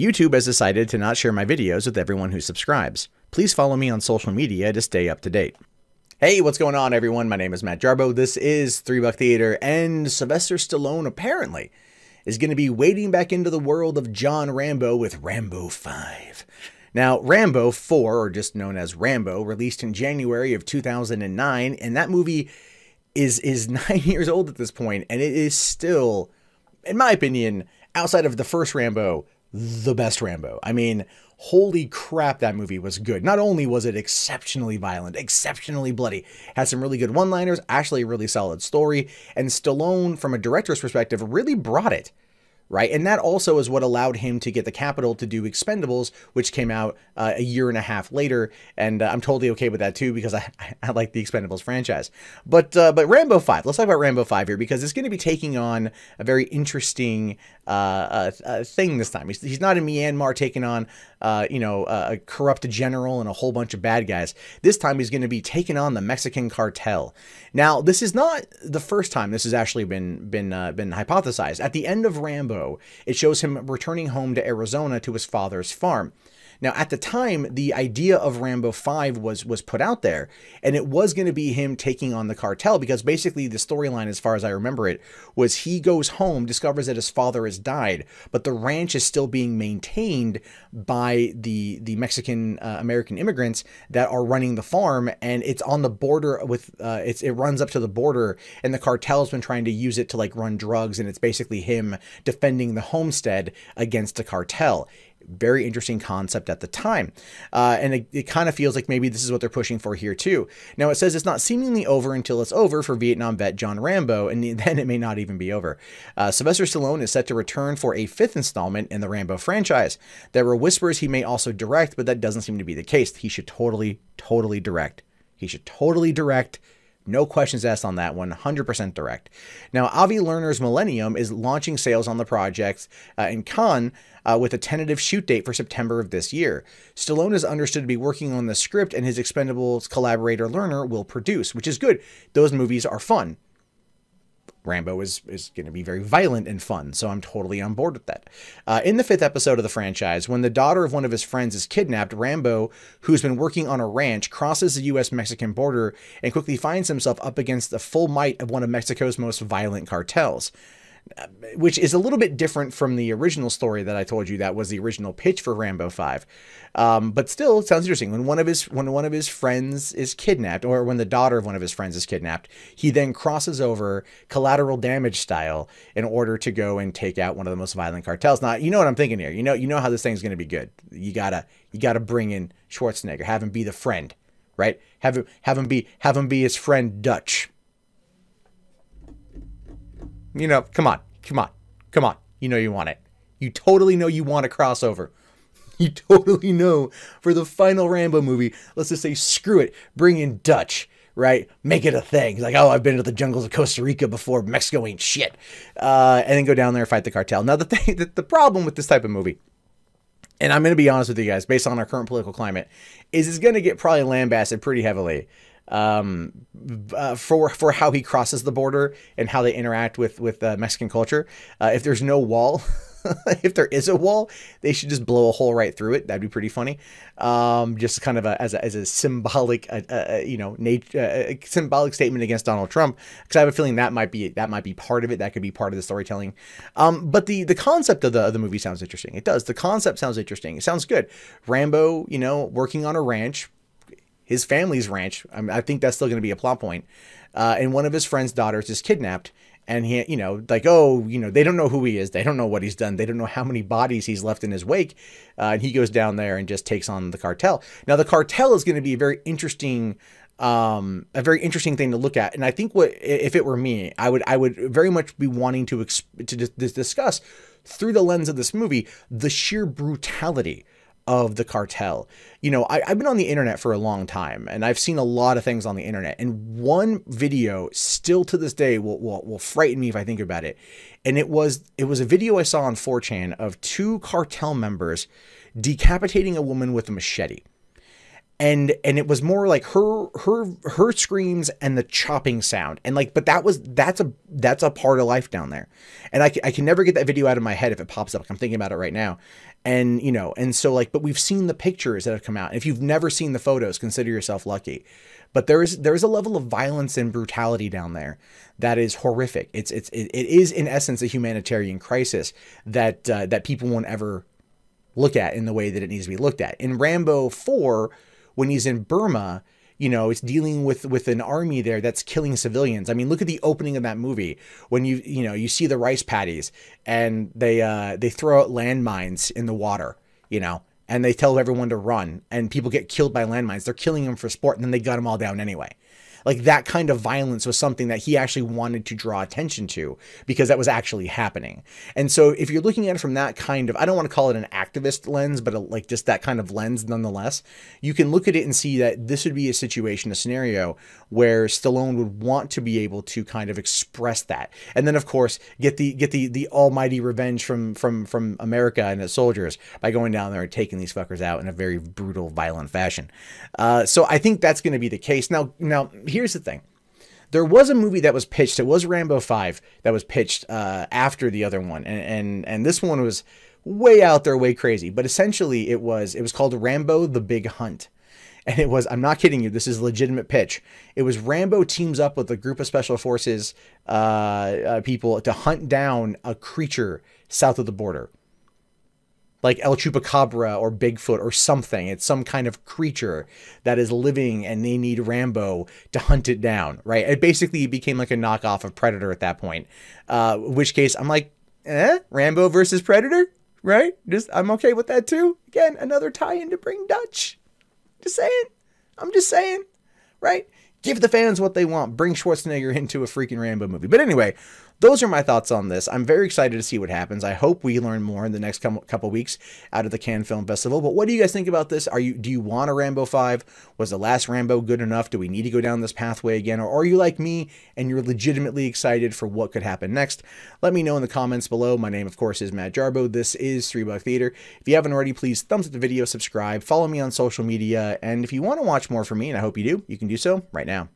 YouTube has decided to not share my videos with everyone who subscribes. Please follow me on social media to stay up to date. Hey, what's going on, everyone? My name is Matt Jarbo. This is 3 Buck Theater, and Sylvester Stallone apparently is going to be wading back into the world of John Rambo with Rambo V. Now, Rambo 4, or just known as Rambo, released in January of 2009, and that movie is 9 years old at this point, and it is still, in my opinion, outside of the first Rambo, the best Rambo. I mean, holy crap, that movie was good. Not only was it exceptionally violent, exceptionally bloody, had some really good one-liners, actually a really solid story, and Stallone, from a director's perspective, really brought it. Right, and that also is what allowed him to get the capital to do Expendables, which came out a year and a half later, and I'm totally okay with that too because I like the Expendables franchise. But Rambo 5, let's talk about Rambo 5 here because it's going to be taking on a very interesting thing this time. He's not in Myanmar taking on a corrupt general and a whole bunch of bad guys. This time he's going to be taking on the Mexican cartel. Now, this is not the first time this has actually been hypothesized. At the end of Rambo, it shows him returning home to Arizona to his father's farm. Now, at the time, the idea of Rambo 5 was put out there, and it was going to be him taking on the cartel, because basically the storyline, as far as I remember it, was he goes home, discovers that his father has died, but the ranch is still being maintained by the Mexican American immigrants that are running the farm, and it's on the border with, it runs up to the border, and the cartel's been trying to use it to like run drugs, and it's basically him defending the homestead against the cartel. Very interesting concept at the time. And it kind of feels like maybe this is what they're pushing for here too. Now it says it's not seemingly over until it's over for Vietnam vet John Rambo, and then it may not even be over. Sylvester Stallone is set to return for a 5th installment in the Rambo franchise. There were whispers he may also direct, but that doesn't seem to be the case. He should totally direct. He should totally direct. No questions asked on that one, 100% direct. Now, Avi Lerner's Millennium is launching sales on the project in Cannes with a tentative shoot date for September of this year. Stallone is understood to be working on the script, and his Expendables collaborator Lerner will produce, which is good. Those movies are fun. Rambo is going to be very violent and fun, so I'm totally on board with that. In the 5th episode of the franchise, when the daughter of one of his friends is kidnapped, Rambo, who's been working on a ranch, crosses the U.S.-Mexican border and quickly finds himself up against the full might of one of Mexico's most violent cartels, which is a little bit different from the original story that I told you that was the original pitch for Rambo 5. But still, it sounds interesting. When one of his friends is kidnapped, or when the daughter of one of his friends is kidnapped, he then crosses over collateral damage style in order to go and take out one of the most violent cartels. Now, you know what I'm thinking here. You know how this thing's going to be good. You gotta bring in Schwarzenegger, have him be the friend, right? Have him be his friend Dutch. You know, come on. You know you want it. You totally know you want a crossover. You totally know for the final Rambo movie, let's just say, screw it, bring in Dutch, right? Make it a thing. Like, oh, I've been to the jungles of Costa Rica before. Mexico ain't shit. And then go down there and fight the cartel. Now, the problem with this type of movie, and I'm going to be honest with you guys, based on our current political climate, is it's going to get probably lambasted pretty heavily for how he crosses the border and how they interact with Mexican culture. If there's no wall, if there is a wall, they should just blow a hole right through it. That'd be pretty funny. Just kind of as a symbolic, symbolic statement against Donald Trump, because I have a feeling that might be part of it. That could be part of the storytelling. But the concept of the movie sounds interesting. It does. The concept sounds interesting. It sounds good. Rambo, working on a ranch. His family's ranch. I think that's still going to be a plot point. And one of his friend's daughters is kidnapped. And he, they don't know who he is. They don't know what he's done. They don't know how many bodies he's left in his wake. And he goes down there and just takes on the cartel. Now, the cartel is going to be a very interesting thing to look at. And I think if it were me, I would very much be wanting to discuss through the lens of this movie, the sheer brutality of the cartel. I've been on the internet for a long time, and I've seen a lot of things on the internet, and one video still to this day will frighten me if I think about it. And it was a video I saw on 4chan of 2 cartel members decapitating a woman with a machete. and it was more like her screams and the chopping sound, and like, but that's a part of life down there, and I can never get that video out of my head if it pops up. Like, I'm thinking about it right now, and you know, and so like, but we've seen the pictures that have come out. If you've never seen the photos, consider yourself lucky. But there's a level of violence and brutality down there that is horrific. It is in essence a humanitarian crisis that that people won't ever look at in the way that it needs to be looked at. In Rambo 4, when he's in Burma, you know, it's dealing with an army there that's killing civilians. I mean, look at the opening of that movie when you know, you see the rice paddies and they throw out landmines in the water, you know, and they tell everyone to run, and people get killed by landmines. They're killing them for sport, and then they gun them all down anyway. Like, that kind of violence was something that he actually wanted to draw attention to because that was actually happening. And so if you're looking at it from that kind of, I don't want to call it an activist lens, but like just that kind of lens nonetheless, you can look at it and see that this would be a situation, a scenario where Stallone would want to be able to kind of express that. And then, of course, get the almighty revenge from America and its soldiers by going down there and taking these fuckers out in a very brutal, violent fashion. So I think that's going to be the case. Now, here's the thing. There was a movie that was pitched. It was Rambo 5 that was pitched after the other one. And this one was way out there, way crazy. But essentially it was called Rambo the Big Hunt. And it was, I'm not kidding you, this is a legitimate pitch. It was Rambo teams up with a group of special forces people to hunt down a creature south of the border. Like El Chupacabra or Bigfoot or something. It's some kind of creature that is living and they need Rambo to hunt it down, right? It basically became like a knockoff of Predator at that point. In which case I'm like, Rambo versus Predator, right? I'm okay with that too. Again, another tie-in to bring Dutch. Just saying. I'm just saying, right? Give the fans what they want. Bring Schwarzenegger into a freaking Rambo movie. But anyway, those are my thoughts on this. I'm very excited to see what happens. I hope we learn more in the next couple weeks out of the Cannes Film Festival. But what do you guys think about this? Do you want a Rambo 5? Was the last Rambo good enough? Do we need to go down this pathway again? Or are you like me and you're legitimately excited for what could happen next? Let me know in the comments below. My name, of course, is Matt Jarbo. This is $3 Theater. If you haven't already, please thumbs up the video, subscribe, follow me on social media. And if you want to watch more from me, and I hope you do, you can do so right now.